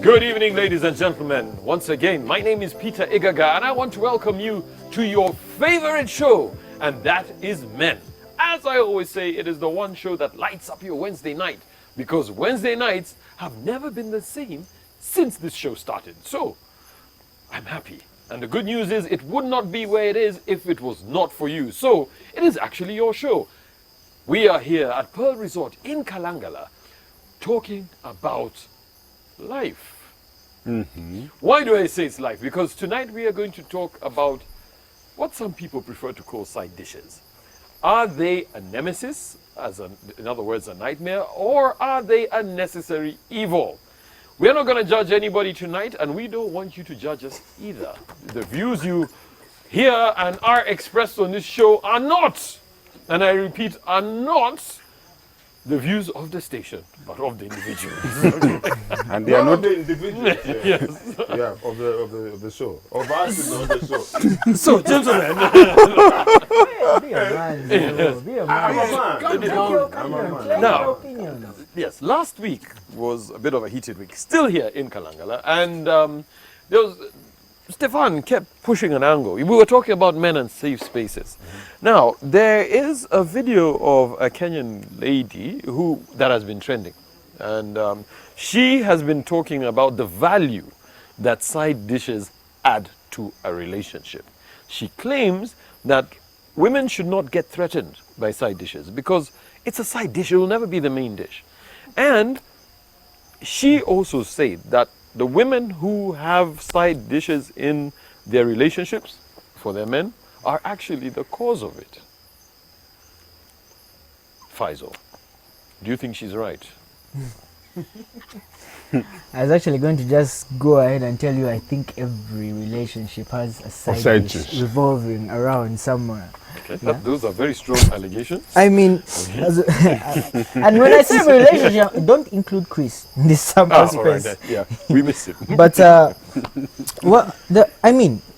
Good evening, ladies and gentlemen. Once again, my name is Peter Igaga, and I want to welcome you to your favorite show, and that is Men. As I always say, it is the one show that lights up your Wednesday night, because Wednesday nights have never been the same since this show started. So, I'm happy. And the good news is it would not be where it is if it was not for you. So, it is actually your show. We are here at Pearl Resort in Kalangala talking about life. Why do I say it's life? Because tonight we are going to talk about what some people prefer to call side dishes. Are they a nemesis, in other words, a nightmare, or are they a necessary evil? We're not going to judge anybody tonight, and we don't want you to judge us either. The views you hear and are expressed on this show are not, and I repeat, are not the views of the station, but of the individuals. And they are not the individuals. Yes. Yeah, of the show. Of us of the show. So, gentlemen. Be a man. Be a man. I'm a man. Claim Now, your opinion. Yes, last week was a bit of a heated week. Still here in Kalangala, and there was Stefan kept pushing an angle. We were talking about men and safe spaces. Now, there is a video of a Kenyan lady that has been trending, and she has been talking about the value that side dishes add to a relationship. She claims that women should not get threatened by side dishes because it's a side dish, it will never be the main dish. And she also said that the women who have side dishes in their relationships for their men are actually the cause of it. Faisal, do you think she's right? I was actually going to just go ahead and tell you I think every relationship has a side dish revolving around somewhere. Okay. Yeah. Those are very strong allegations. I mean, and when I say relationship, don't include Chris in this sample All right, space. then. Yeah, we miss him. But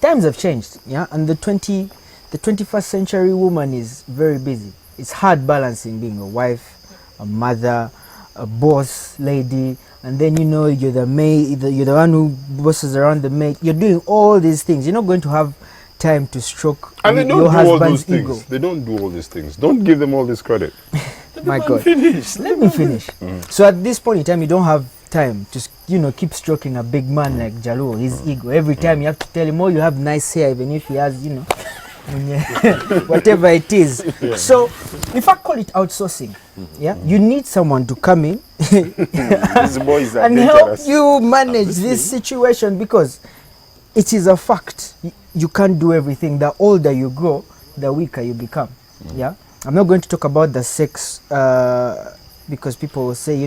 times have changed, yeah, and the 21st century woman is very busy. It's hard balancing being a wife, a mother, a boss lady, and then you're the maid, you're the one who bosses around the maid. You're doing all these things. You're not going to have time to stroke And they don't your do all those husband's things. ego. They don't do all these things. Don't give them all this credit. My God. Finish. Let me finish. So at this point in time, you don't have time to keep stroking a big man like Jalu, his ego. Every time you have to tell him, oh, you have nice hair, even if he has, whatever it is. Yeah. So if I call it outsourcing, yeah, you need someone to come in These boys are and help dangerous. you manage this situation, because it is a fact. You can't do everything. The older you grow, the weaker you become. Yeah, I'm not going to talk about the sex because people will say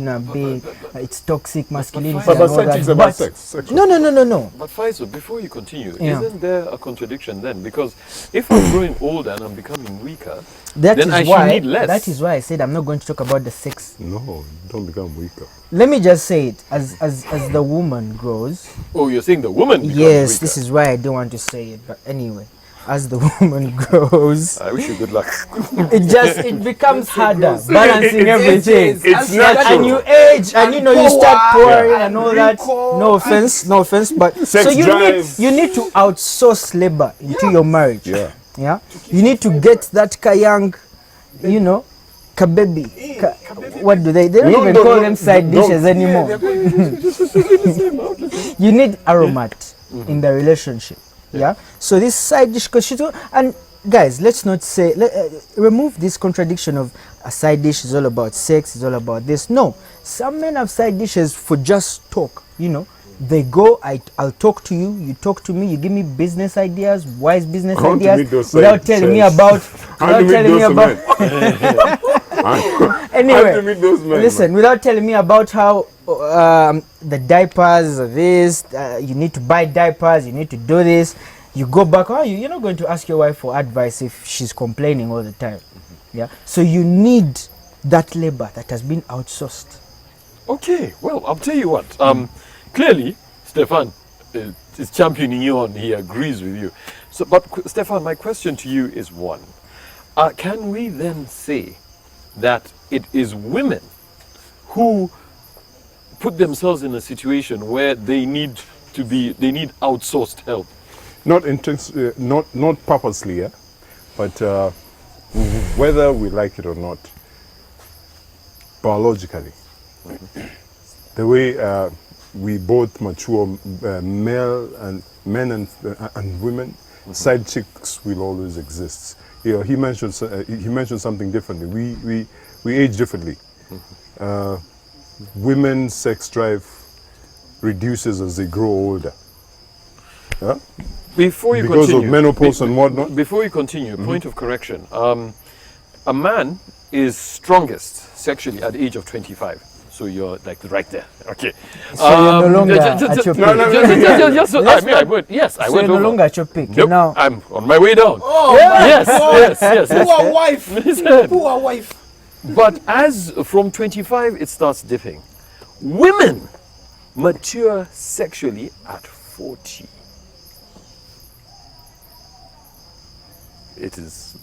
it's toxic masculinity and But all sex that. is about sex. No. But Faisal, before you continue, Yeah. isn't there a contradiction then? Because if I'm growing older and I'm becoming weaker, That then is I why. should need less. That is why I said I'm not going to talk about the sex. No, don't become weaker. Let me just say it. As the woman grows. Oh, you're saying the woman becomes Yes, weaker. this is why I don't want to say it. But anyway, as the woman grows, I wish you good luck. it becomes harder balancing everything. It's natural. And you age, and you start pouring and all that. No offense, but Sex so drive. you need to outsource labor into your marriage. Yeah. You need to get that kayang, kabebi. What do they don't even call them side dishes anymore. You need aromat in the relationship. Yeah. So this side dish, and guys, let's not say remove this contradiction of a side dish is all about sex, is all about this. No, some men have side dishes for just talk. They go, I'll talk to you, you talk to me, you give me business ideas, wise business ideas, without telling me about. Anyway, listen, without telling me about how the diapers are this, you need to buy diapers, you need to do this. You go back, you're not going to ask your wife for advice if she's complaining all the time. Yeah. So you need that labor that has been outsourced. Okay, well, I'll tell you what. Clearly, Stefan is championing you on. He agrees with you. So, but Stefan, my question to you is one: can we then say that it is women who put themselves in a situation where they need outsourced help. Not purposely, yeah? But whether we like it or not, biologically, the way we both mature, men and women, side chicks will always exist. You know, he mentioned something differently. We age differently. Women's sex drive reduces as they grow older. Yeah? Before you because continue, of menopause and whatnot. Before you continue, point of correction. A man is strongest sexually at the age of 25. So you're like right there. Okay. So you're no longer at your peak. I went You're no over. longer at your peak. Nope, Now, I'm on my way down. Oh, Yes. poor wife. Listen. Poor wife. But as from 25, it starts dipping. Women mature sexually at 40. It's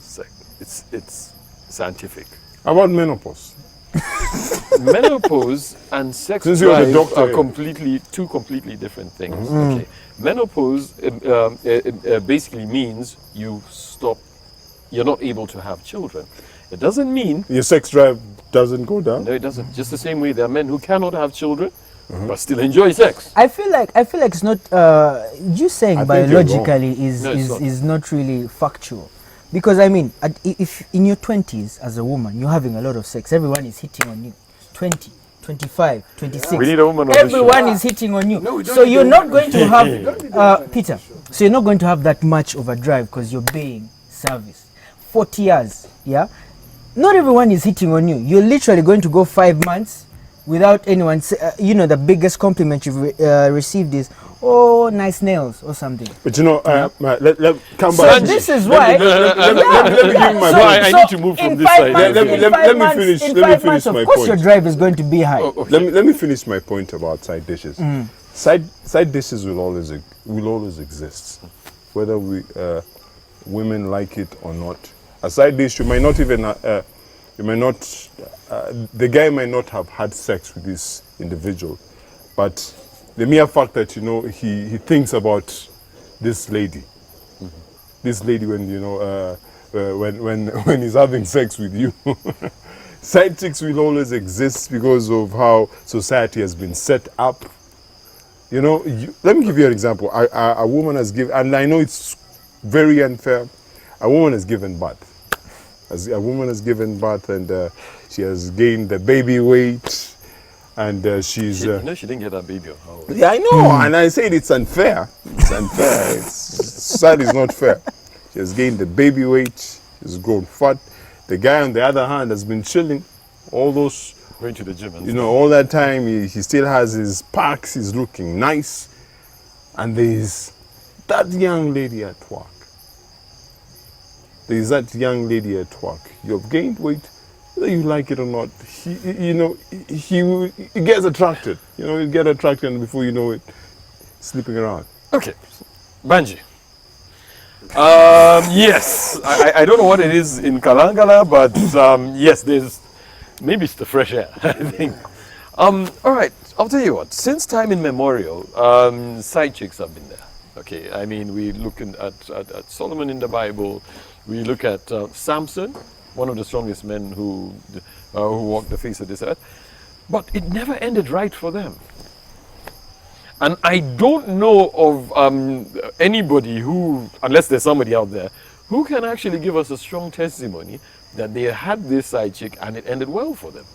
scientific. How about menopause? Menopause and sex Since you're the drive doctor, are yeah. two completely different things. Okay. Menopause basically means you're not able to have children. It doesn't mean Your sex drive doesn't go down? no, it doesn't. Just the same way there are men who cannot have children but still enjoy sex. I feel like it's not. You saying I think you're wrong. biologically No, it's not. is not really factual, because I mean, if in your 20s as a woman you're having a lot of sex, everyone is hitting on you. 20, 25, 26. We need a woman on the show. Everyone is hitting on you. No, we don't So need you're a not woman going to have Peter. So you're not going to have that much of a drive because you're paying service. 40 years, yeah. Not everyone is hitting on you. You're literally going to go 5 months without anyone. The biggest compliment you've received is, "Oh, nice nails" or something. But you know, let come So back. this is why. Let me give you my So point. I need to move from in this 5 side. months- Let me- in let me- five let me months- finish- in let me 5 finish months, my of course, your point. drive is going to be high. Oh, okay. Let me finish my point about side dishes. Side dishes will always exist, whether women like it or not. A side dish, you might not even the guy might not have had sex with this individual, but the mere fact that he thinks about this lady, when he's having sex with you. Side chicks will always exist because of how society has been set up. Let me give you an example. A woman has given, and I know it's very unfair, a woman has given birth. A woman has given birth and she has gained the baby weight, and she's... She didn't get that baby. Yeah, I know, and I said it's unfair. It's unfair. Sad is not fair. She has gained the baby weight, she's grown fat. The guy, on the other hand, has been chilling all those... Going to the gym and all that time, he still has his packs, he's looking nice. And there's that young lady at work. You have gained weight, whether you like it or not. He gets attracted. You get attracted, and before you know it, sleeping around. Okay, Banji. Yes, I don't know what it is in Kalangala, but yes, maybe it's the fresh air, I think. All right, I'll tell you what. Since time immemorial, side chicks have been there. Okay, I mean, we look at Solomon in the Bible. We look at Samson, one of the strongest men who walked the face of this earth. But it never ended right for them. And I don't know of anybody who, unless there's somebody out there, who can actually give us a strong testimony that they had this side chick and it ended well for them.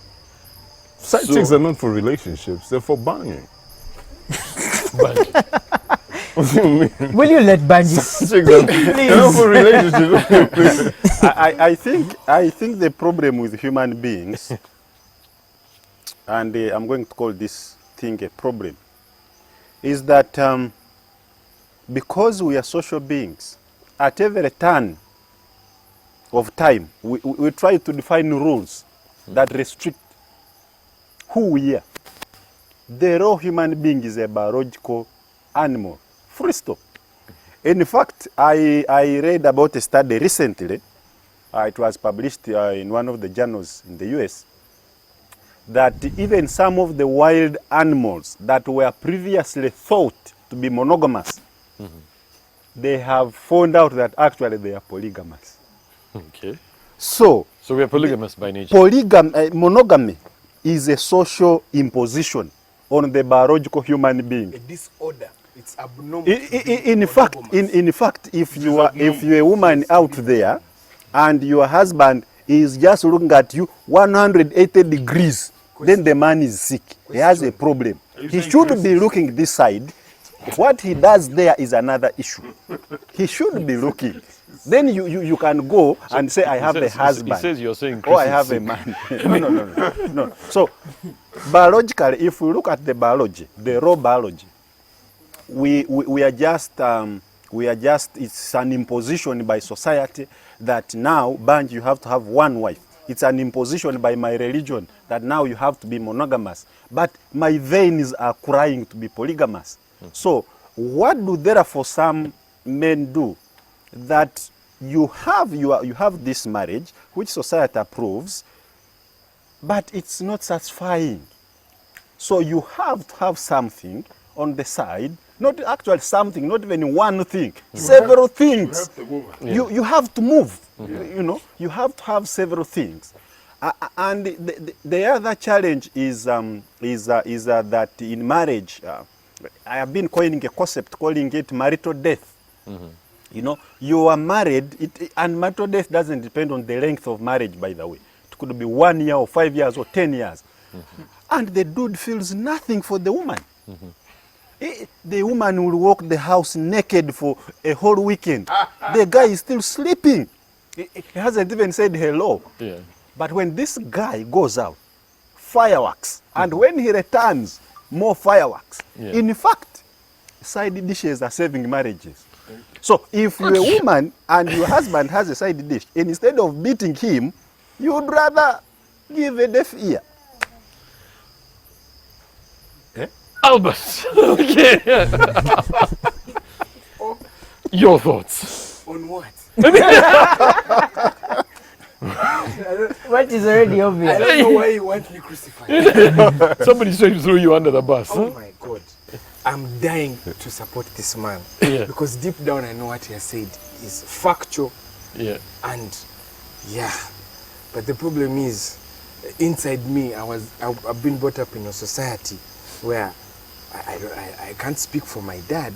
Side chicks are not for relationships, they're for banging. What do you mean? Will you let Banji Side chicks are not for relationships. I think the problem with human beings, and I'm going to call this thing a problem, is that because we are social beings, at every turn of time, we try to define rules that restrict who we are. The raw human being is a biological animal, full stop. In fact, I read about a study recently. It was published in one of the journals in the US, that even some of the wild animals that were previously thought to be monogamous, they have found out that actually they are polygamous. Okay. So So we are polygamous by nature. Monogamy is a social imposition on the biological human being. A disorder. It's abnormal. In fact, if you're a woman out there and your husband is just looking at you 180 degrees, then the man is sick. He has a problem. He should be looking this side. What he does there is another issue. He should be looking. Then you can go and say, I have a husband. He says you're saying Oh, I have a man. No. So, biologically, if we look at the biology, the raw biology, we are just, it's an imposition by society that now, Banj, you have to have one wife. It's an imposition by my religion that now you have to be monogamous. But my veins are crying to be polygamous. So, what do therefore some men do? That you have this marriage, which society approves, but it's not satisfying. So you have to have something on the side, not actually something, not even one thing, several things. You have to move. You know, you have to have several things. And the other challenge is that in marriage, I have been coining a concept, calling it marital death. You know, you are married, and marital death doesn't depend on the length of marriage, by the way. It could be 1 year or 5 years or 10 years. And the dude feels nothing for the woman. The woman will walk the house naked for a whole weekend. The guy is still sleeping. He hasn't even said hello. Yeah. But when this guy goes out, fireworks. And when he returns, more fireworks. Yeah. In fact, side dishes are saving marriages. So if you're a woman and your husband has a side dish, and instead of beating him, you would rather give a deaf ear. Albert, okay. Your thoughts? On what? What is already I obvious? don't know why you want me crucified. Somebody's trying to throw you under the bus. Oh Huh? my God. I'm dying to support this man. Yeah. Because deep down I know what he has said is factual. Yeah. And yeah. But the problem is, inside me, I've been brought up in a society where I can't speak for my dad,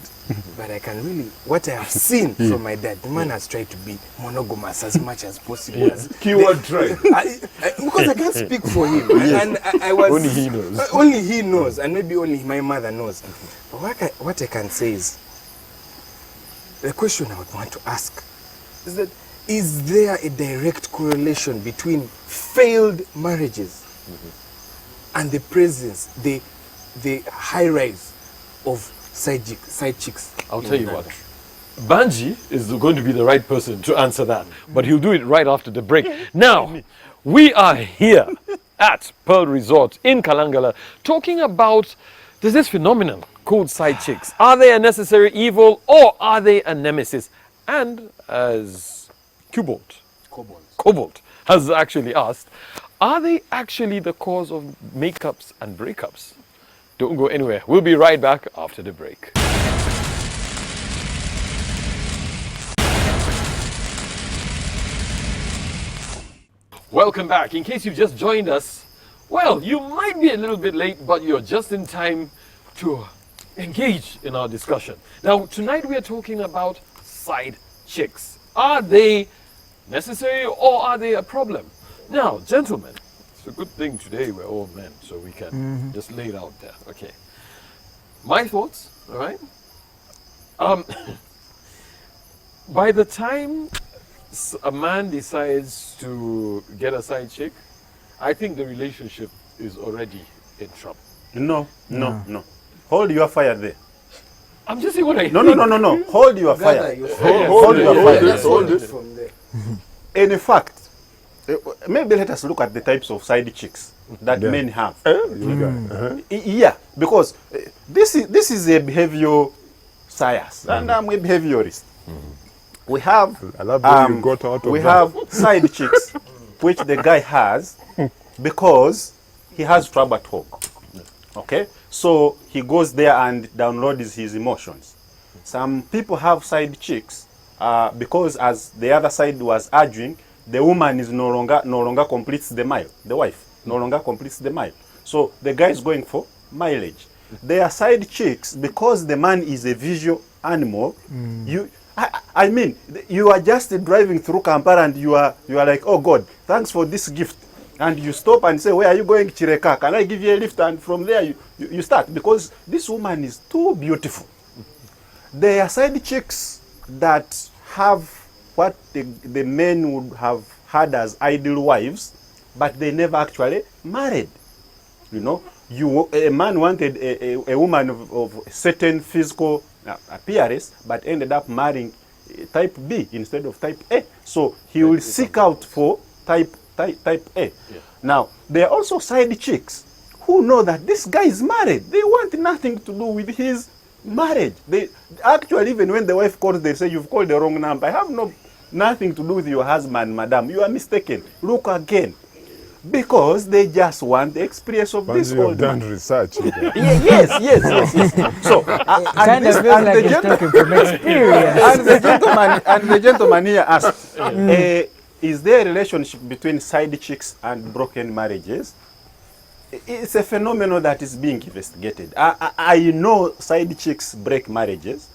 but I can really, what I have seen from my dad, the man has tried to be monogamous as much as possible. Yeah. Keyword try. Because I can't speak for him. And I was, Only he knows. Only he knows, and maybe only my mother knows. But what I can say is, the question I would want to ask is that, is there a direct correlation between failed marriages and the presence, the high rise of side chicks? I'll tell you what. Banji is going to be the right person to answer that, but he'll do it right after the break. Now, we are here at Pearl Resort in Kalangala talking about, there's this phenomenon called side chicks. Are they a necessary evil or are they a nemesis? And as Cobalt has actually asked, are they actually the cause of makeups and breakups? Don't go anywhere. We'll be right back after the break. Welcome back. In case you've just joined us, well, you might be a little bit late, but you're just in time to engage in our discussion. Now, tonight we are talking about side chicks. Are they necessary or are they a problem? Now, gentlemen, it's a good thing today we're all men, so we can just lay it out there. Okay. My thoughts, all right? By the time a man decides to get a side chick, I think the relationship is already in trouble. No. Hold your fire there. I'm just saying what I No. think. Hold your fire. Hold your fire. Hold it. From there. In fact, maybe let us look at the types of side chicks that men have. Yeah, because this is a behavioral science, and I'm a behaviorist. We have I love when you got out of we that. have side chicks which the guy has because he has trouble at home. Okay? So he goes there and downloads his emotions. Some people have side chicks because, as the other side was arguing, the woman is no longer completes the mile. The wife no longer completes the mile. So the guy is going for mileage. They are side chicks because the man is a visual animal. I mean, you are just driving through Kampala and you are like, oh God, thanks for this gift. And you stop and say, where are you going, Chireka? Can I give you a lift? And from there you start, because this woman is too beautiful. There are side chicks that have what the men would have had as ideal wives, but they never actually married. You know, a man wanted a woman of certain physical appearance, but ended up marrying type B instead of type A. So he will seek out for type A. Yeah. Now, there are also side chicks who know that this guy is married. They want nothing to do with his marriage. They actually, even when the wife calls, they say, you've called the wrong number. I have nothing to do with your husband, madam. You are mistaken. Look again. Because they just want the experience of this you old have done man. research. Yes. So, Kind of feels like he's talking from experience. and the gentleman here asked, is there a relationship between side chicks and broken marriages? It's a phenomenon that is being investigated. I know side chicks break marriages,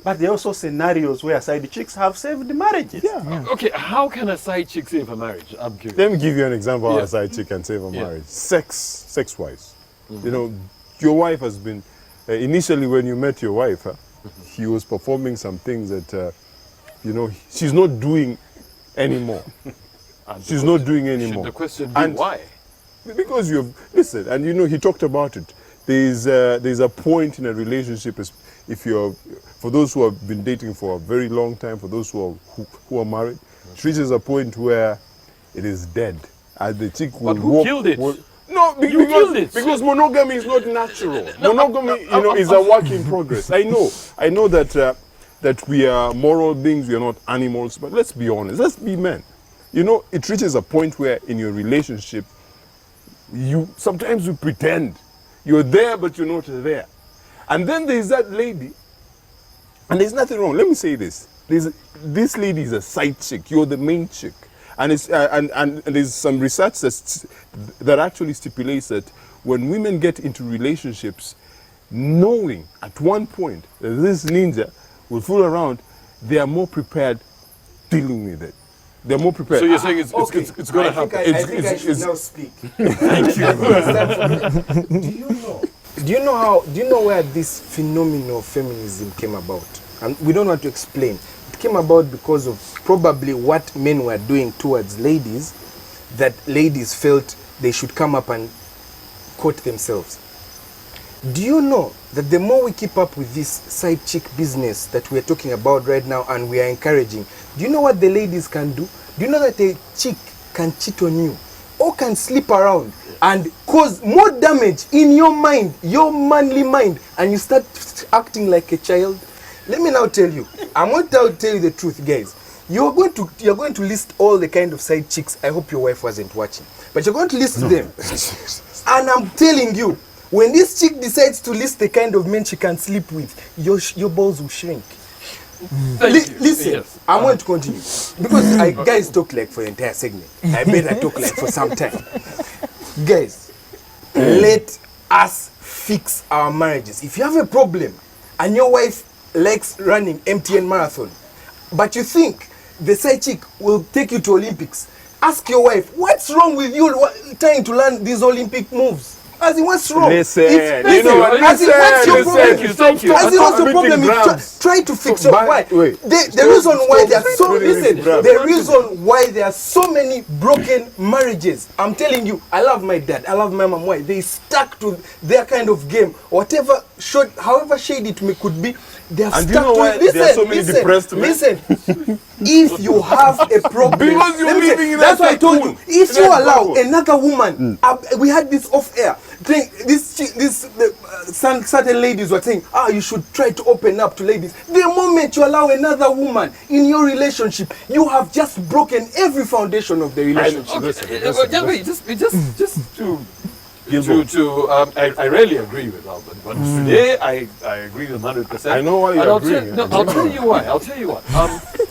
but there are also scenarios where side chicks have saved marriages. Yeah. Okay, how can a side chick save a marriage? I'm curious. Let me give you an example of Yeah. how a side chick can save a Yeah. marriage. Sex-wise. You know, your wife has been, initially when you met your wife, she was performing some things that, you know, she's not doing anymore. She's not doing anymore. The question be And why? because listen, and you know, he talked about it. There's a point in a relationship, if you're, for those who have been dating for a very long time, for those who are married, it reaches a point where it is dead. And the chick will But who walk. killed it? No, You killed it. because monogamy is not natural. Monogamy, you know, is a work in progress. I know that that we are moral beings, we are not animals, but let's be honest, let's be men. You know, it reaches a point where in your relationship, sometimes you pretend you're there, but you're not there. And then there's that lady, and there's nothing wrong. Let me say this: this lady is a side chick. You're the main chick, and and there's some research that actually stipulates that when women get into relationships, knowing at one point that this ninja will fool around, they are more prepared dealing with it. They're more prepared. So you're saying it's going to happen. I think I should now speak. Thank you. Do you know where this phenomenon of feminism came about? And we don't want to explain. It came about because of probably what men were doing towards ladies, that ladies felt they should come up and quote themselves. Do you know that the more we keep up with this side chick business that we're talking about right now and we are encouraging, do you know what the ladies can do? Do you know that a chick can cheat on you or can sleep around and cause more damage in your mind, your manly mind, and you start acting like a child? Let me now tell you. I'm going to tell you the truth, guys. You're going to list all the kind of side chicks. I hope your wife wasn't watching, but you're going to list them. And I'm telling you, when this chick decides to list the kind of men she can sleep with, your balls will shrink. Listen, Yes. I want to continue because guys talk like for the entire segment. I better talk like for some time. Guys, let us fix our marriages. If you have a problem and your wife likes running MTN marathon, but you think the side chick will take you to Olympics, ask your wife, what's wrong with you trying to learn these Olympic moves? As in, what's wrong? Listen, As in, listen, what's your problem? Thank you. As in, what's your problem? Try to fix it. Why? The reason why there are so the reason why there are so many broken marriages. I'm telling you, I love my dad, I love my mom. Why? They stuck to their kind of game, whatever however shady it could be. They have And stuck you know to why it. there are so many depressed men? Listen. If you have a problem, Because you're let me say, living in that's that why I told you. cocoon. If you That allow cocoon. another woman, we had this off air. Certain ladies were saying, you should try to open up to ladies. The moment you allow another woman in your relationship, you have just broken every foundation of the relationship. Okay, just to I rarely agree with Albert, but today I agree with 100%. I know why And you're agreeing. I'll tell you why.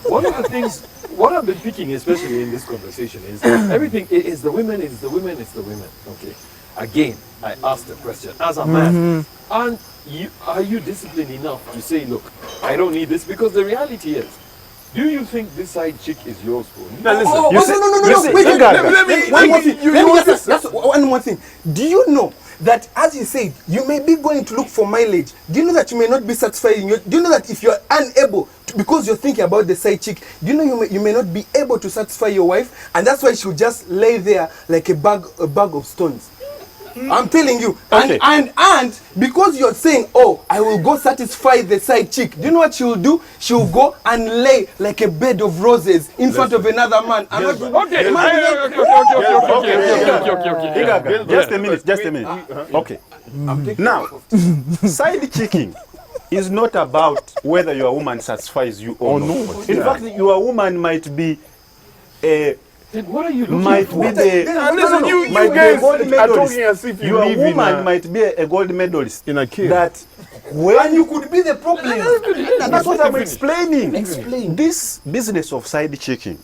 One of the things, what I've been picking, especially in this conversation, is everything is the women, it's the women, it's the women. Okay. Again, I asked the question as a man, and are you disciplined enough to say, look, I don't need this? Because the reality is, do you think this side chick is yours, bro? Now listen, Oh, you say- no. listen, Wait, you got let me- that. one more thing. You Let me want just- this- that's one more thing. Do you know that, as you said, you may be going to look for mileage? Do you know that you may not be satisfied? Do you know that if you're unable to, because you're thinking about the side chick, do you know you may not be able to satisfy your wife, and that's why she'll just lay there like a bag of stones. I'm telling you. Okay. And because you're saying, oh, I will go satisfy the side chick, do you know what she'll do? She'll go and lay like a bed of roses in front of another man. I'm not Okay. Igaga, just a minute. Okay. Now, side checking is not about whether your woman satisfies you or not. In fact, your woman might be a Then what are you looking might for? be the Listen, you might be a guys gold are medalist. talking as if you Your live in woman a- might be a gold medalist in a cave. that and when you could be the problem. that's what I'm explaining. Explain. This business of side checking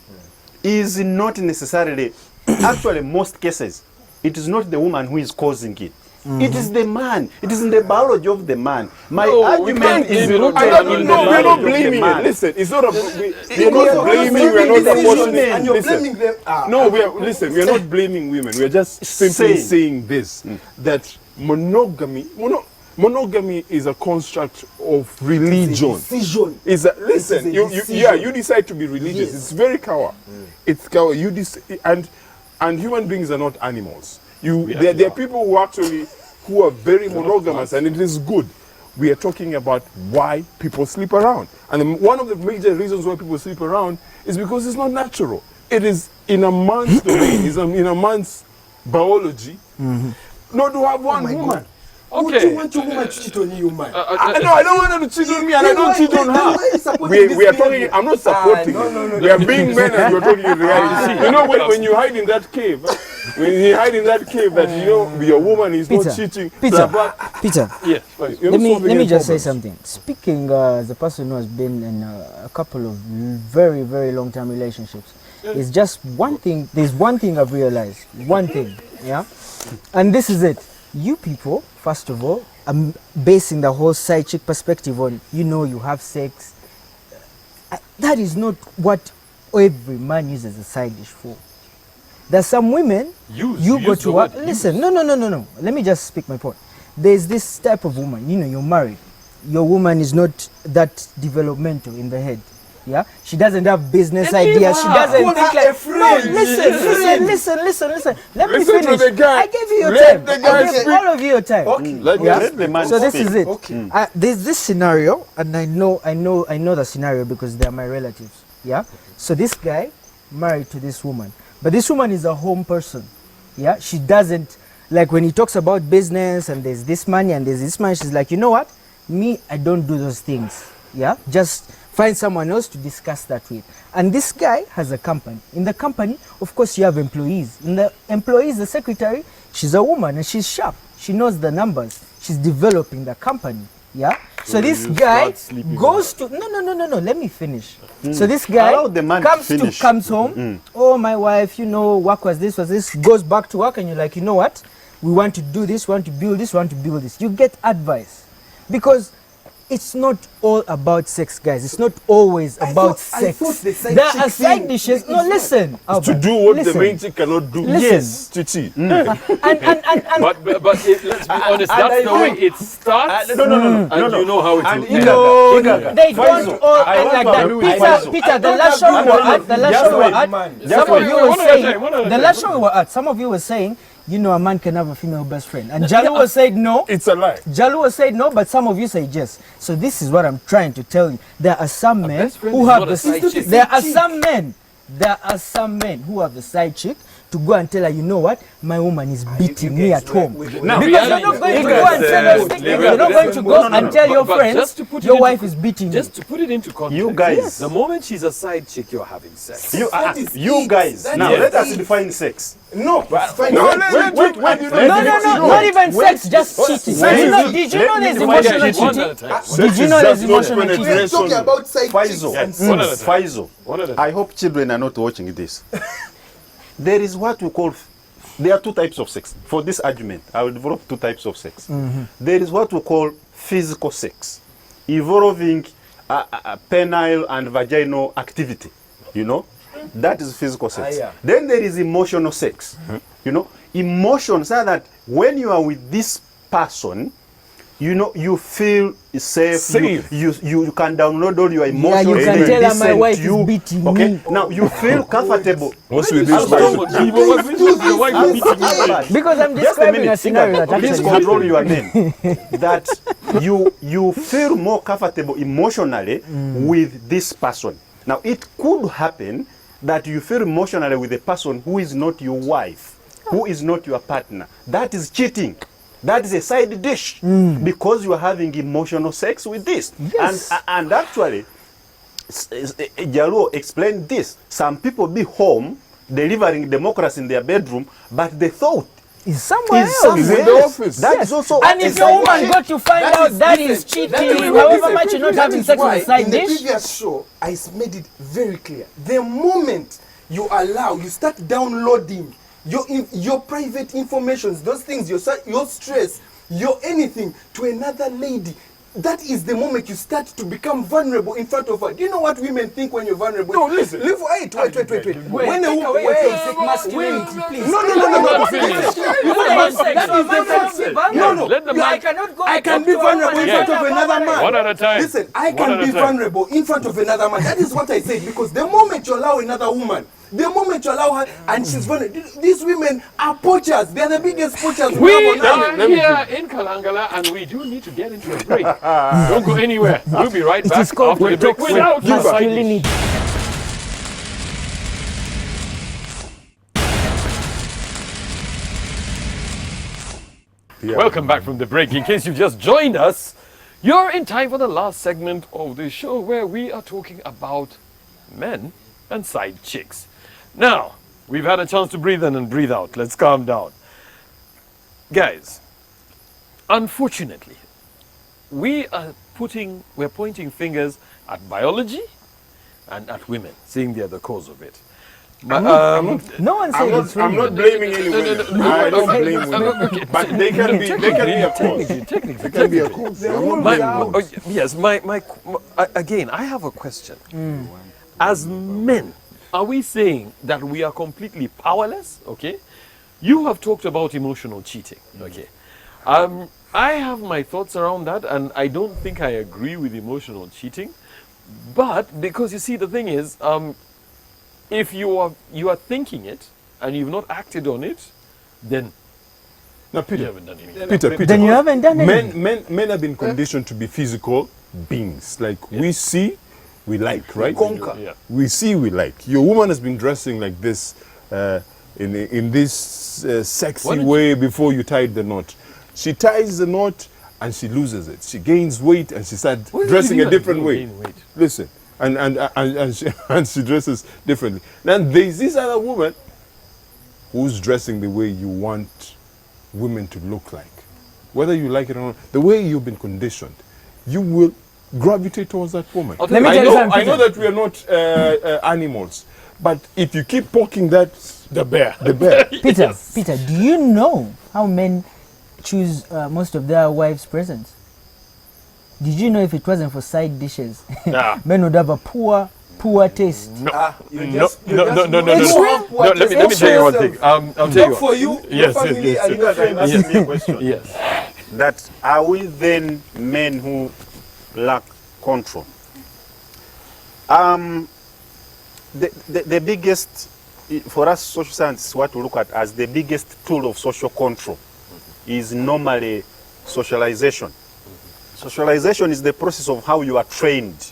is not necessarily, actually, most cases, it is not the woman who is causing it. It is the man. It is in the biology of the man. My No, we argument can't is blame it on rooted the in the No, we're not biology of the blaming it. man. Listen, it's not a. We're Because not you're blaming. making We're not decisions apportioning. and you're Listen, blaming them. no, listen. We're not blaming women. We're just simply saying this: that monogamy is a construct of religion. Decision. Is that listen? a You decision. decide to be religious. Yes. It's very cower. It's cower. And human beings are not animals. There are people who are very monogamous, and it is good. We are talking about why people sleep around, and one of the major reasons why people sleep around is because it's not natural. It is in a man's domain. It's in a man's biology. Not to have one woman. Would Okay. you want your woman to cheat on you, man? No, I don't want her to cheat on me, and I don't cheat on Then why are you her. supporting this We are behavior? talking. I'm not supporting no. it. We are being men, and we're talking in reality. You know, when you hide in that cave, that your woman is not cheating. Peter, blah, blah. Peter. Yes, please. You're Let not me solving any just say problems. something. Speaking as a person who has been in a couple of very, very long time relationships, it's just one thing. There's one thing I've realized. One thing, yeah, and this is it. You people, first of all, are basing the whole side chick perspective on you have sex. That is not what every man uses a side dish for. There's some women you go to work. Listen, no. Let me just speak my point. There's this type of woman. You're married. Your woman is not that developmental in the head. Yeah, she doesn't have business ideas. She doesn't Call think her a like. friend. No, listen. Let me Listen to finish. the guy. I gave you your Let time. the guy I gave speak. all of you your time. Okay. Let the man So this speak. is it. Okay. There's this scenario, and I know the scenario because they're my relatives. Yeah. So this guy married to this woman, but this woman is a home person. Yeah. She doesn't like when he talks about business and there's this money and there's this money. She's like, you know what? Me, I don't do those things. Yeah. Just find someone else to discuss that with. And this guy has a company. In the company, of course, you have employees. In the employees, the secretary, she's a woman and she's sharp. She knows the numbers. She's developing the company. Yeah. So this guy goes to no. Let me finish. So this guy Allow the man to finish. comes home. Oh, my wife, work was this. Goes back to work, and you're like, you know what? We want to do this. We want to build this. We want to build this. You get advice because it's not all about sex, guys. It's not always about I sex. thought the side There chick are side thing dishes. is No, what? listen. To Albert, do what the listen. main chick cannot do. Listen. Yes, Chichi. And But let's be honest, that's the way it starts. No. And you know how it And will you end. know, they don't all I end want like to that. agree with Faisal. Peter, the last show we were at, some of you were One at a saying, time, one at a the time. last show we were at, some of you were saying, a man can have a female best friend. And Jalu said no. It's a lie. Jalu said no, but some of you say yes. So this is what I'm trying to tell you. There are some men best friend who is have not the a side chick. There are some men who have the side chick to go and tell her, you know what, my woman is beating me at home. Now, Because you're not going to go and say those things. You're not going to go and tell your friends your wife is beating you. Just to put it into context, You guys. the moment she's a side chick, you're having sex. You guys. Now let us define sex. No, fine. No, Wait, Not even sex, just cheating. Did you know there's emotional cheating? Did you know there's emotional cheating? We're talking about side chicks Faizo, and Faizo, I hope children are not watching this. There is what we call, there are two types of sex. For this argument, I will develop two types of sex. There is what we call physical sex, involving penile and vaginal activity, you know. That is physical sex. Then there is emotional sex. You know, emotions are that when you are with this person, you know, you feel safe. You can download all your emotions. Yeah, you can and tell her listen my wife to is you. beating Okay, me. now you feel comfortable. What's with As this? long- Because I'm Just describing minute, a scenario that please actually control happened. your name. That you feel more comfortable emotionally with this person. Now it could happen that you feel emotionally with a person who is not your wife, who is not your partner. That is cheating. That is a side dish because you are having emotional sex with this. Yes. And actually, Jalo explained this. Some people be home delivering democracy in their bedroom, but they thought Is somewhere is else. somewhere in the else. office. That is also And if your woman got to find out that is cheating, however much you're not having sex with a side in the dish, previous show, I made it very clear. The moment you allow, you start downloading your private informations, those things, your stress, your anything to another lady, that is the moment you start to become vulnerable in front of her. Do you know what women think when you're vulnerable? No, listen. Wait. When a woman, masculinity, please. No. I can be vulnerable in front of another man. One at a time. Listen, I One can at a be time. vulnerable in front of another man. That is what I said, because the moment you allow another woman, the moment you allow her and she's vulnerable, these women are poachers. They are the biggest poachers We have on are here in Kalangala and we do need to get into a break. Don't go anywhere. We'll be right It back is called after the break without your side dish. masculinity. Welcome back from the break. In case you've just joined us, you're in time for the last segment of the show where we are talking about men and side chicks. Now, we've had a chance to breathe in and breathe out. Let's calm down. Guys, unfortunately, we're pointing fingers at biology and at women, saying they're the cause of it. No one said it's I'm wrong. not blaming any women. I don't blame women. But they can be a cause. Technically, They can be a cause. I'm not blaming women. yes, again, I have a question. As men, are we saying that we are completely powerless? Okay, you have talked about emotional cheating. Okay, I have my thoughts around that, and I don't think I agree with emotional cheating. But because you see, the thing is, if you are thinking it and you've not acted on it, then Now, you Peter, haven't done anything. Peter. Then you haven't done anything. Men have been conditioned to be physical beings. Like we see, we like, right? Conquer. Yeah. We see, we like. Your woman has been dressing like this in this sexy way before you tied the knot. She ties the knot and she loses it. She gains weight and she starts What does dressing it a mean different by way. gain weight? Listen, and she dresses differently. Then there's this other woman who's dressing the way you want women to look like. Whether you like it or not, the way you've been conditioned, you will gravitate towards that woman. Let me tell you something, I know that we are not animals, but if you keep poking that The bear. Peter, do you know how men choose most of their wives' presents? Did you know if it wasn't for side dishes, Nah. men would have a poor taste? No, let me tell you one thing. I'll tell you. Talk for you, Yes, your family, yes, and your friends. Ask me a question. Yes. That are we then men who lack control? The biggest, for us social scientists, what we look at as the biggest tool of social control is normally socialization. Socialization is the process of how you are trained,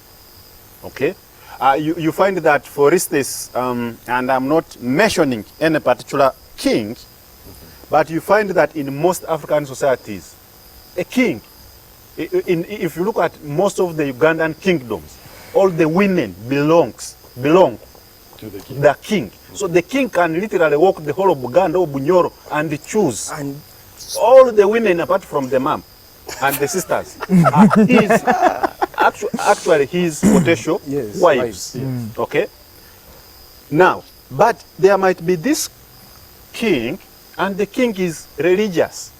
okay? You find that, for instance, and I'm not mentioning any particular king, but you find that in most African societies, a king, if you look at most of the Ugandan kingdoms, all the women belong To the king. the king. So the king can literally walk the whole of Buganda or Bunyoro and choose. And All the women apart from the mom and the sisters are his, actually his potential Yes, wives. wives, Okay? Now, but there might be this king, and the king is religious.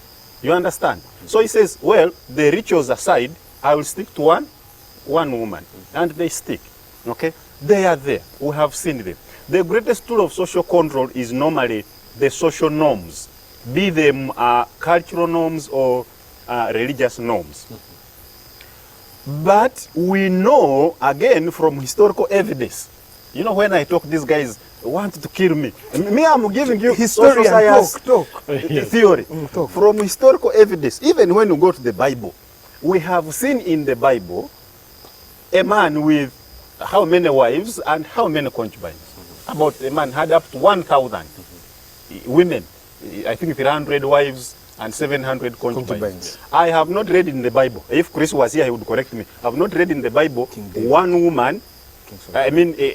You understand? So he says, well, the rituals aside, I will stick to one woman. And they stick. Okay? They are there. We have seen them. The greatest tool of social control is normally the social norms, be them cultural norms or religious norms. But we know, again, from historical evidence, you know, when I talk, these guys want to kill me. Me, I'm giving you historian, social science talk. theory. Talk. From historical evidence, even when you go to the Bible, we have seen in the Bible a man with how many wives and how many concubines. About a man had up to 1,000 women, I think 300 wives and 700 concubines. I have not read in the Bible. If Chris was here, he would correct me. I have not read in the Bible one woman,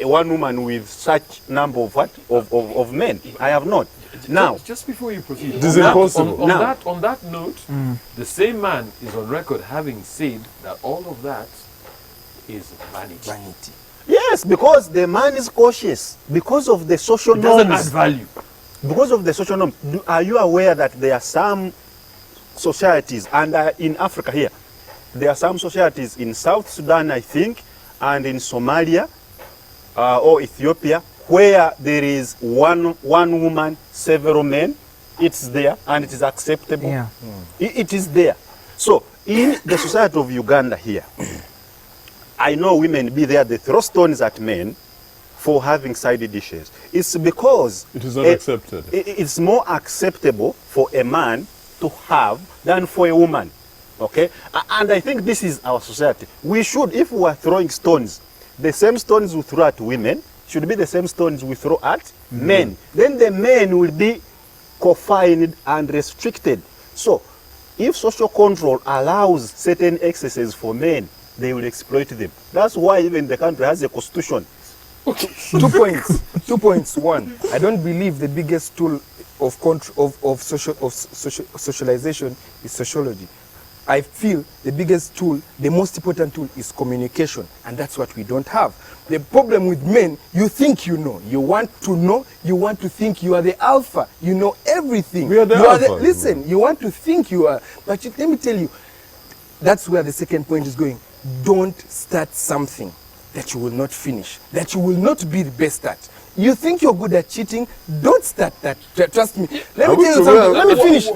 one woman with such number of what? Of men. I have not. Now, just before you proceed, It is impossible. On that note, the same man is on record having said that all of that is vanity. Vanity. yes, because the man is cautious because of the social It doesn't add norms. value. Because of the social norms. Are you aware that there are some societies, and in Africa here, there are some societies in South Sudan, I think, and in Somalia or Ethiopia, where there is one woman, several men. It's there, and it is acceptable. Yeah. It is there. So, in the society of Uganda here, I know women be there, they throw stones at men for having side dishes. It's because It is not accepted. It's more acceptable for a man to have than for a woman. Okay? And I think this is our society. We should, if we are throwing stones, the same stones we throw at women should be the same stones we throw at men. Then the men will be confined and restricted. So, if social control allows certain excesses for men, they will exploit them. That's why even the country has a constitution. 2 points. 2 points. One, I don't believe the biggest tool of control of socialization is sociology. I feel the biggest tool, the most important tool is communication, and that's what we don't have. The problem with men, you think you know. You want to know, you want to think you are the alpha. You know everything. We are the you alpha. Listen, you want to think you are, but let me tell you, that's where the second point is going. Don't start something that you will not finish, that you will not be the best at. You think you're good at cheating, don't start that. Trust me. Let me tell you something. Let me finish.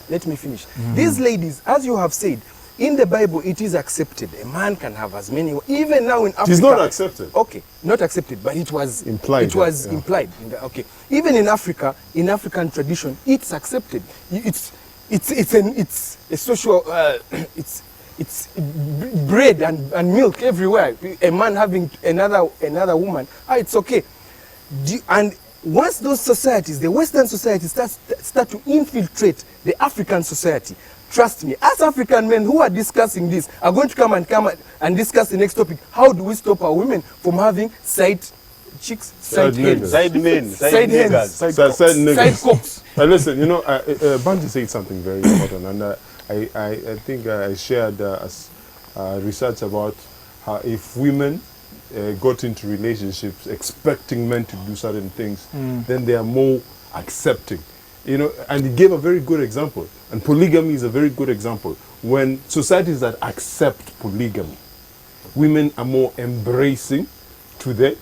Let me finish. These ladies, as you have said, in the Bible it is accepted. A man can have as many, even now in Africa. It is not accepted. Okay, not accepted, but it was Implied, It was yeah. implied. Okay, even in Africa, in African tradition, it's accepted. It's a social. It's bread and milk everywhere. A man having another woman, it's okay. And once those societies, the Western society, start to infiltrate the African society, trust me, as African men who are discussing this are going to come and discuss the next topic. How do we stop our women from having side chicks, side hens, Side men, side hens, niggas, Side side niggas. cocks? Listen, you know, Banji said something very important, and I think I shared research about how if women got into relationships expecting men to do certain things, then they are more accepting. You know, and he gave a very good example. And polygamy is a very good example. When societies that accept polygamy, women are more embracing to the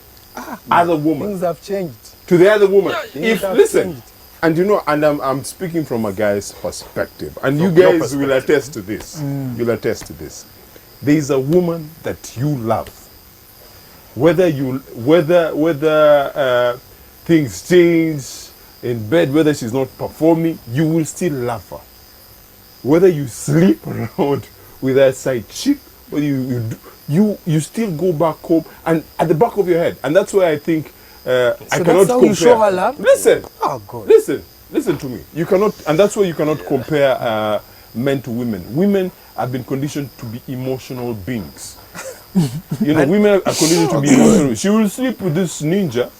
other woman. Things have changed. To the other woman. Things If have listen, changed. and you know, and I'm speaking from a guy's perspective, and you From your guys will attest to this. You'll attest to this. There is a woman that you love. Whether things change in bed, whether she's not performing, you will still love her. Whether you sleep around with her side chick but you still go back home and at the back of your head, and that's why I think I cannot that's how compare. you show her love? Listen, Oh, God. listen to me. You cannot, and that's why you cannot compare men to women. Women have been conditioned to be emotional beings. You know, women are conditioned to be emotional. She will sleep with this ninja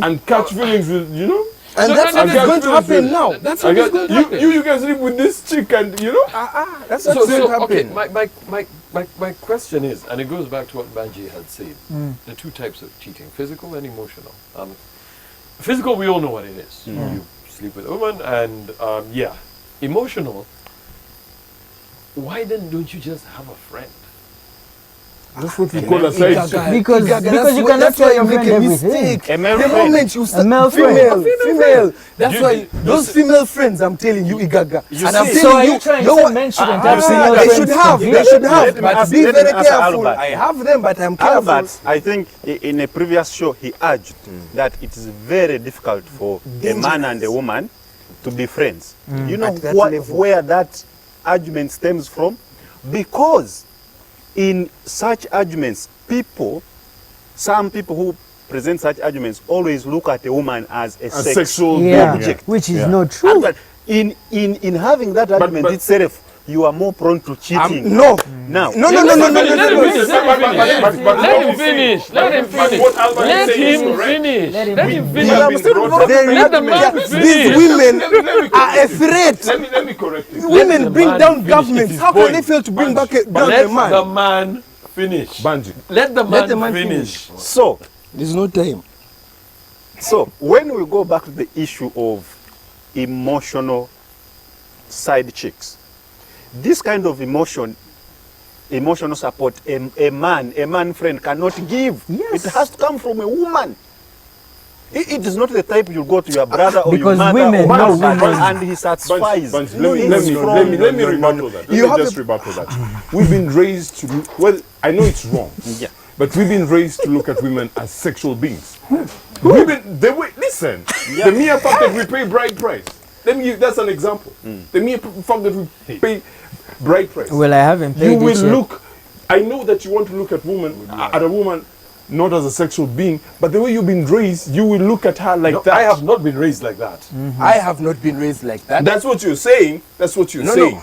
and catch feelings with, you know. And So that's that- what is that- going to happen now. That's what is going to happen. You can sleep with this chick and, you know. That's what's going to happen. Okay, my question is, and it goes back to what Banji had said, the two types of cheating, physical and emotional. Physical, we all know what it is. You sleep with a woman, and yeah, emotional. Why then don't you just have a friend? That's what we call a side chick. Because you cannot that's why tell you your make friend a everything. mistake. A male The friend. moment you start male friend. female. That's You- why you those female friends, I'm telling you, Igaga. You And I'm see- telling So are you, you trying no to say one- men shouldn't have see, female they friends? should have. to They be? should Let have. me But ask- be let very me ask careful. Albert. I have them, but I'm careful. Albert, I think in a previous show he urged that it is very difficult for a man and a woman to be friends. You know At that level. where that argument stems from? Because in such arguments, some people who present such arguments always look at a woman as a sexual Yeah, object. which is Yeah. not And true. that in having that argument but- itself, you are more prone to cheating. No. Now, No. Let him but- finish. but Let him what finish. he's Let saying- him but finish. what Albert is Let saying is him correct. finish. Let him Let him finish. finish. I'm still brought up- very Let the man yeah, finish. These women Let me are a threat. Let me correct it. Women the bring man down finish. governments. It is How can point. they fail to bring Bunch. back down Let the man? the man finish. Banji. Let the Let the man man finish. so There's no time. when we go back to the issue of emotional side chicks, this kind of emotional support, a man friend cannot give. Yes. It has to come from a woman. It is not the type you go to your brother or your Because mother women or know husband women. and he satisfies. Bunch, No, let it's me from- rebuttal that. You Let me have just a- rebuttal that. We've been raised to, well, I know it's wrong, Yeah. but we've been raised to look at women as sexual beings. Listen, the mere fact that we pay bride price, that's an example. The mere fact that we pay bride price. Well, I haven't You played will it yet. look, I know that you want to look at a woman not as a sexual being, but the way you've been raised, you will look at her like No, that. I have not been raised like that. I have not been raised like that. That's what you're saying. That's what you're No, saying.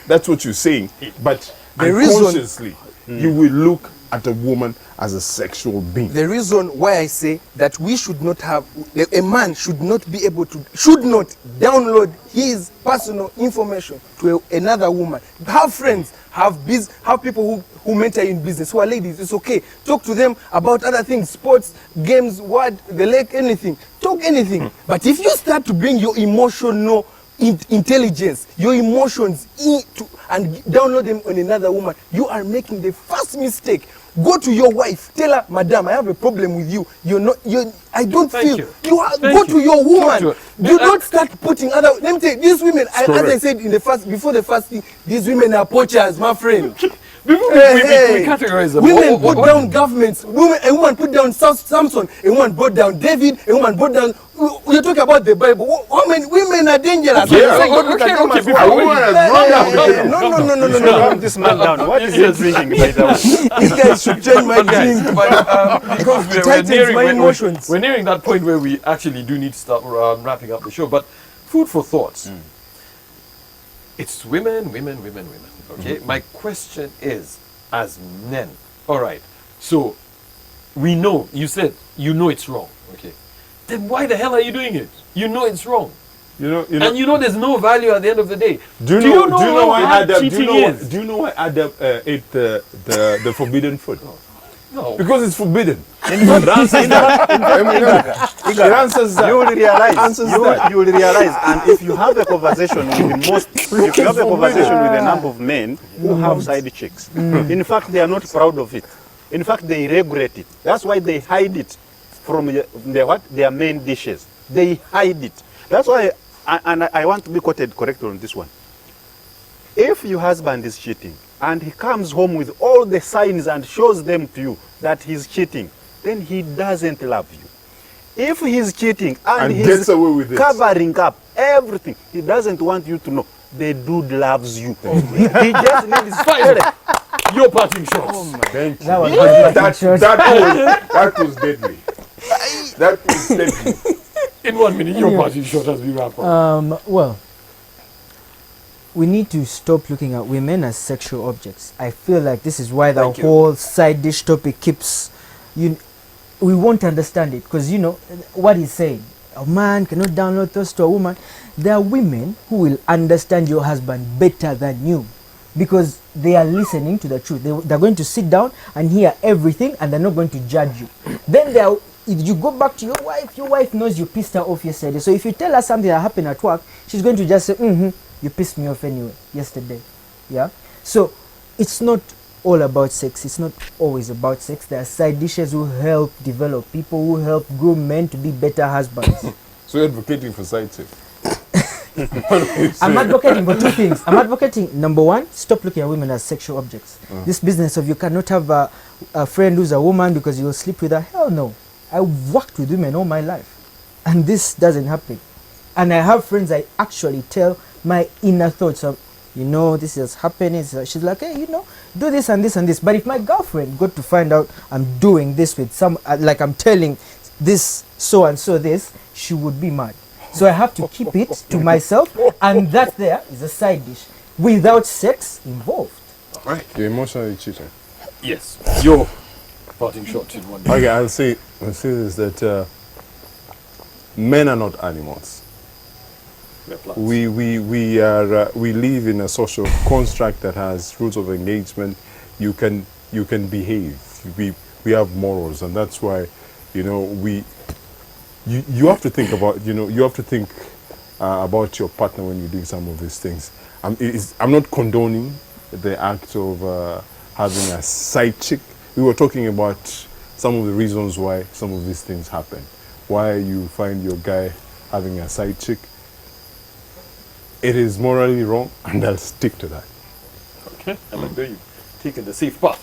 That's what you're saying. But The reason- unconsciously, you will look at a woman as a sexual being. The reason why I say that we should not have, a man should not be able to, should not download his personal information to another woman. Have friends, have people who mentor in business, who are ladies. It's okay. Talk to them about other things, sports, games, the lake, anything. Talk anything. But if you start to bring your emotional intelligence, your emotions and download them on another woman, you are making the first mistake. Go to your wife, tell her, Madam, I have a problem with you. I don't Thank feel. you. Go Thank to you. your Talk woman. to her. Do not start putting other. Let me tell you, these women, as I correct. said before the first thing, these women are poachers, my friend. Before we categorize them. Women put down governments. A woman put down Samson. A woman brought down David. A woman brought down. You're talking about the Bible. How many women are dangerous? Yeah. I'm saying don't look at them as A woman has run down. No. Calm this man down. What is he Yes. drinking, by the way? These guys should change my drink. Because It tightens my emotions. we're nearing that point where we actually do need to start wrapping up the show. But food for thoughts. It's women. Okay. My question is, as men, all right. So we know. You said you know it's wrong. Okay. Then why the hell are you doing it? You know it's wrong. And you know there's no value at the end of the day. Do you know how why hard Adam? cheating is? Do you know why Adam ate the forbidden food? No. Because it's forbidden. It answers that. It answers that. You will realize. Answers You that. will realize. And if you have a conversation if you have a conversation with a number of men who have side chicks, in fact, they are not proud of it. In fact, they regret it. That's why they hide it from their main dishes. They hide it. That's why, I want to be quoted correctly on this one. If your husband is cheating and he comes home with all the signs and shows them to you that he's cheating, then he doesn't love you. If he's cheating and he's gets away with it, covering up everything, he doesn't want you to know the dude loves you. He just needs your parting shots. Thank you. That was That was deadly. That was deadly. In 1 minute, your parting shot as we wrap up. Well, we need to stop looking at women as sexual objects. I feel like this is why the Thank you. whole side dish topic keeps we won't understand it, because you know what he's saying. A man cannot download thoughts to a woman. There are women who will understand your husband better than you, because they are listening to the truth. They're going to sit down and hear everything, and they're not going to judge you. Then if you go back to your wife knows you pissed her off yesterday. So if you tell her something that happened at work, she's going to just say, you pissed me off anyway yesterday. Yeah. So it's not all about sex. It's not always about sex. There are side dishes who help develop people, who help groom men to be better husbands. So you're advocating for side sex? I'm advocating for two things. I'm advocating, number one, stop looking at women as sexual objects. This business of you cannot have a friend who's a woman because you'll sleep with her. Hell no. I've worked with women all my life, and this doesn't happen. And I have friends I actually tell my inner thoughts of, this is happening. She's like, hey, do this and this and this. But if my girlfriend got to find out I'm doing this with like I'm telling this so and so this, she would be mad. So I have to keep it to myself, and that there is a side dish without sex involved. Right. You're emotionally cheating. Yes. Your parting shot in 1 minute. Okay, I'll say this, that men are not animals. We live in a social construct that has rules of engagement. You can behave. We have morals, and that's why, you have to think about about your partner when you're doing some of these things. I'm not condoning the act of having a side chick. We were talking about some of the reasons why some of these things happen. Why you find your guy having a side chick. It is morally wrong, and I'll stick to that. Okay. I like that you've taken the safe path.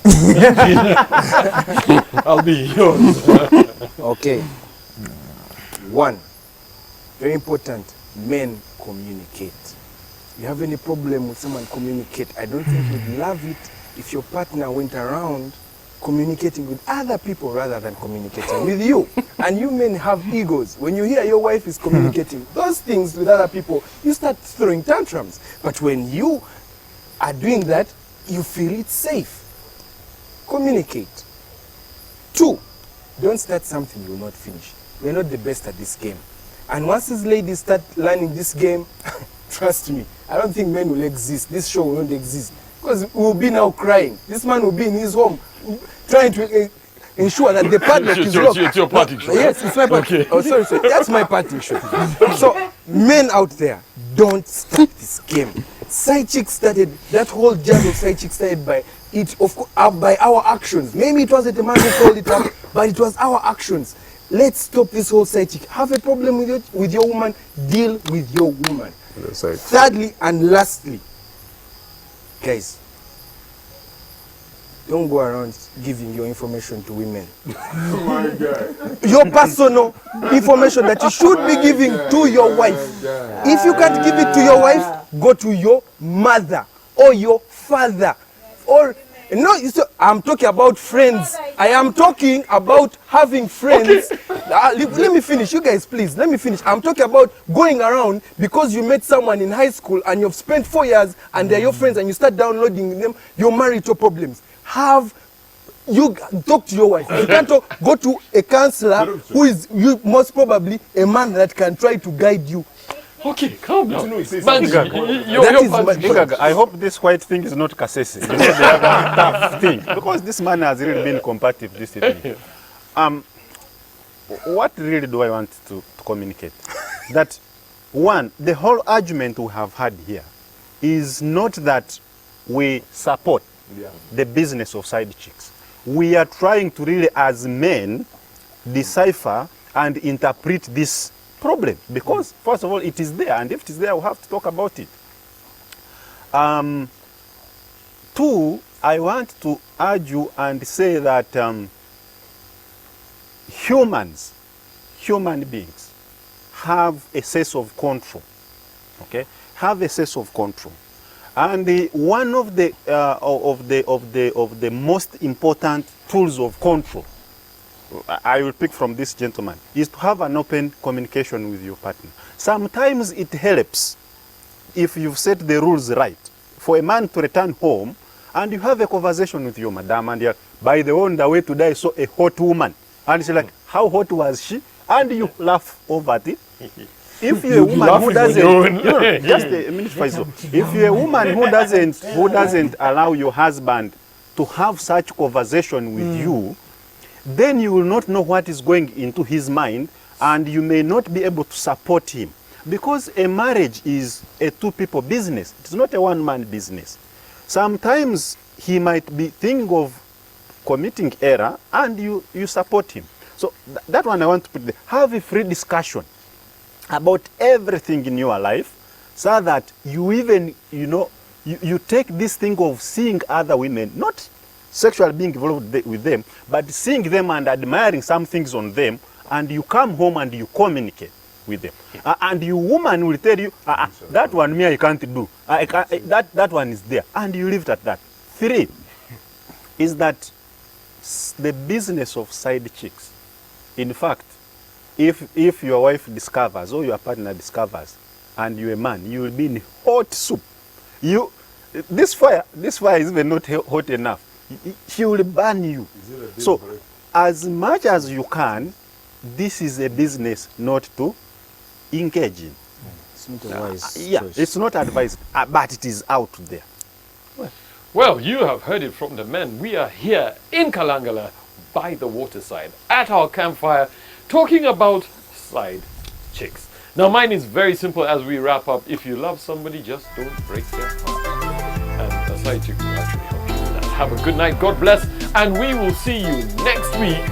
I'll be yours. Okay. One, very important, men communicate. You have any problem with someone communicate? I don't think you'd love it if your partner went around communicating with other people rather than communicating with you. And you men have egos. When you hear your wife is communicating those things with other people, you start throwing tantrums. But when you are doing that, you feel it's safe. Communicate. Two, don't start something you will not finish. We're not the best at this game. And once these ladies start learning this game, trust me, I don't think men will exist. This show will not exist. Because we will be now crying. This man will be in his home trying to ensure that the padlock is locked. It's your parting shot. Yes, it's my parting. Okay. Oh, sorry. That's my parting shot. So, men out there, don't start this game. Side chick started, that whole jazz of side chick started by our actions. Maybe it wasn't a man who called it up, but it was our actions. Let's stop this whole side chick. Have a problem with your woman, deal with your woman. Thirdly and lastly, guys, don't go around giving your information to women. Oh my God. Your personal information that you should be giving to your wife. If you can't give it to your wife, go to your mother or your father. Or, no, I'm talking about friends. I am talking about having friends. Let me finish. You guys, please, let me finish. I'm talking about going around because you met someone in high school and you've spent 4 years and they're your friends and you start downloading them, your marital problems. You talk to your wife. You can't go to a counselor who is most probably a man that can try to guide you. Okay, calm down. That Your is parting my- shot. I hope this white thing is not Kasese. They have a tough thing. Because this man has really been combative this evening. What really do I want to communicate? That, one, the whole argument we have had here is not that we support the business of side chicks. We are trying to really, as men, decipher and interpret this problem. Because, first of all, it is there. And if it is there, we have to talk about it. Two, I want to argue and say that human beings, have a sense of control. Okay? Have a sense of control. And one of the most important tools of control, I will pick from this gentleman, is to have an open communication with your partner. Sometimes it helps if you've set the rules right for a man to return home and you have a conversation with your madam and you're, by the way, on the way to die, saw a hot woman. And she's like, how hot was she? And you laugh over it. If you're a woman who doesn't, just a minute, Faisal. If you're a woman who doesn't allow your husband to have such conversation with you, then you will not know what is going into his mind, and you may not be able to support him. Because a marriage is a two-people business. It's not a one-man business. Sometimes he might be thinking of committing error, and you support him. So that one I want to put there. Have a free discussion about everything in your life, so that you even, you take this thing of seeing other women, not sexually being involved with them, but seeing them and admiring some things on them, and you come home and you communicate with them. And your woman will tell you, that one me I can't do. That one is there. And you leave it at that. 3 is that the business of side chicks. In fact, if your wife discovers or your partner discovers and you're a man, you will be in hot soup. This fire is even not hot enough. She will burn you. So as much as you can, this is a business not to engage in. It's not a wise choice. It's not advised, but it is out there. Well, you have heard it from the men. We are here in Kalangala by the waterside at our campfire talking about side chicks. Now mine is very simple as we wrap up. If you love somebody, just don't break their heart. And a side chick will actually help you with that. Have a good night. God bless. And we will see you next week